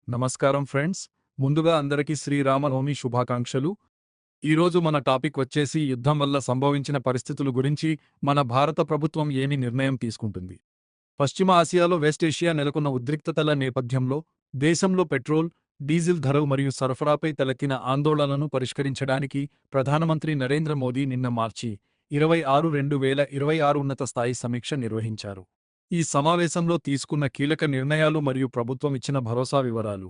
నమస్కారం ఫ్రెండ్స్. ముందుగా అందరికీ శ్రీరామనవమి శుభాకాంక్షలు. ఈరోజు మన టాపిక్ వచ్చేసి యుద్ధం వల్ల సంభవించిన పరిస్థితుల గురించి మన భారత ప్రభుత్వం ఏమి నిర్ణయం తీసుకుంటుంది. పశ్చిమ ఆసియాలో వెస్ట్ ఏషియా నెలకొన్న ఉద్రిక్తతల నేపథ్యంలో దేశంలో పెట్రోల్, డీజిల్ ధరలు మరియు సరఫరాపై తలెత్తిన ఆందోళనలను పరిష్కరించడానికి ప్రధానమంత్రి నరేంద్ర మోదీ నిన్న మార్చి 26, 2026 ఉన్నత స్థాయి సమీక్ష నిర్వహించారు. ఈ సమావేశంలో తీసుకున్న కీలక నిర్ణయాలు మరియు ప్రభుత్వం ఇచ్చిన భరోసా వివరాలు.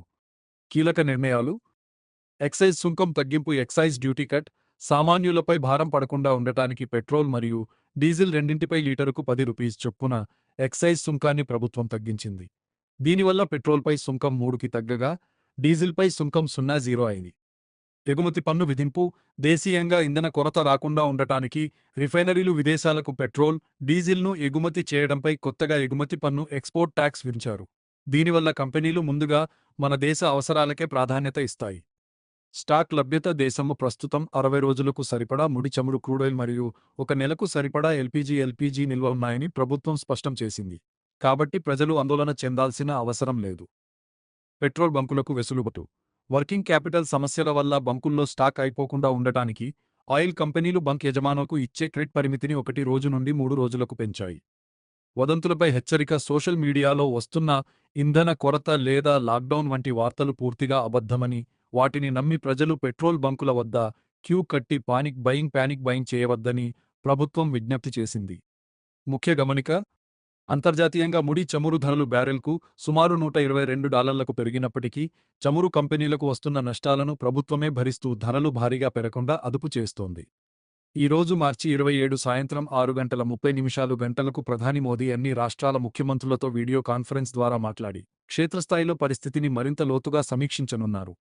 కీలక నిర్ణయాలు: ఎక్సైజ్ సుంకం తగ్గింపు. Excise duty cut. సామాన్యులపై భారం పడకుండా ఉండటానికి పెట్రోల్ మరియు డీజిల్ రెండింటిపై లీటరుకు 10 రూపీస్ చొప్పున ఎక్సైజ్ సుంకాన్ని ప్రభుత్వం తగ్గించింది. దీనివల్ల పెట్రోల్పై సుంకం 3కి తగ్గగా డీజిల్పై సుంకం 0 అయింది. ఎగుమతి పన్ను విధింపు. దేశీయంగా ఇంధన కొరత రాకుండా ఉండటానికి రిఫైనరీలు విదేశాలకు పెట్రోల్, డీజిల్ను ఎగుమతి చేయడంపై కొత్తగా ఎగుమతి పన్ను ఎక్స్పోర్ట్ ట్యాక్స్ విధించారు. దీనివల్ల కంపెనీలు ముందుగా మన దేశ అవసరాలకే ప్రాధాన్యత ఇస్తాయి. స్టాక్ లభ్యత. దేశము ప్రస్తుతం 60 రోజులకు సరిపడా ముడి చమురు క్రూడాయిల్ మరియు 1 నెలకు సరిపడా ఎల్పీజీ నిల్వ ఉన్నాయని ప్రభుత్వం స్పష్టం చేసింది. కాబట్టి ప్రజలు ఆందోళన చెందాల్సిన అవసరం లేదు. పెట్రోల్ బంకులకు వెసులుబాటు. వర్కింగ్ క్యాపిటల్ సమస్యల వల్ల బంకుల్లో స్టాక్ అయిపోకుండా ఉండటానికి ఆయిల్ కంపెనీలు బంక్ యజమానులకు ఇచ్చే క్రెడిట్ పరిమితిని 1 రోజు నుండి 3 రోజులకు పెంచాయి. వదంతులపై హెచ్చరిక. సోషల్ మీడియాలో వస్తున్న ఇంధన కొరత లేదా లాక్డౌన్ వంటి వార్తలు పూర్తిగా అబద్ధమని, వాటిని నమ్మి ప్రజలు పెట్రోల్ బంకుల వద్ద క్యూ కట్టి పానిక్ బయింగ్ చేయవద్దని ప్రభుత్వం విజ్ఞప్తి చేసింది. ముఖ్య గమనిక: అంతర్జాతీయంగా ముడి చమురు ధరలు బ్యారెల్కు సుమారు $122 పెరిగినప్పటికీ చమురు కంపెనీలకు వస్తున్న నష్టాలను ప్రభుత్వమే భరిస్తూ ధరలు భారీగా పెరగకుండా అదుపు చేస్తోంది. ఈ రోజు మార్చి 27 సాయంత్రం 6:30 గంటలకు ప్రధాని మోదీ అన్ని రాష్ట్రాల ముఖ్యమంత్రులతో వీడియో కాన్ఫరెన్స్ ద్వారా మాట్లాడి క్షేత్రస్థాయిలో పరిస్థితిని మరింత లోతుగా సమీక్షించనున్నారు.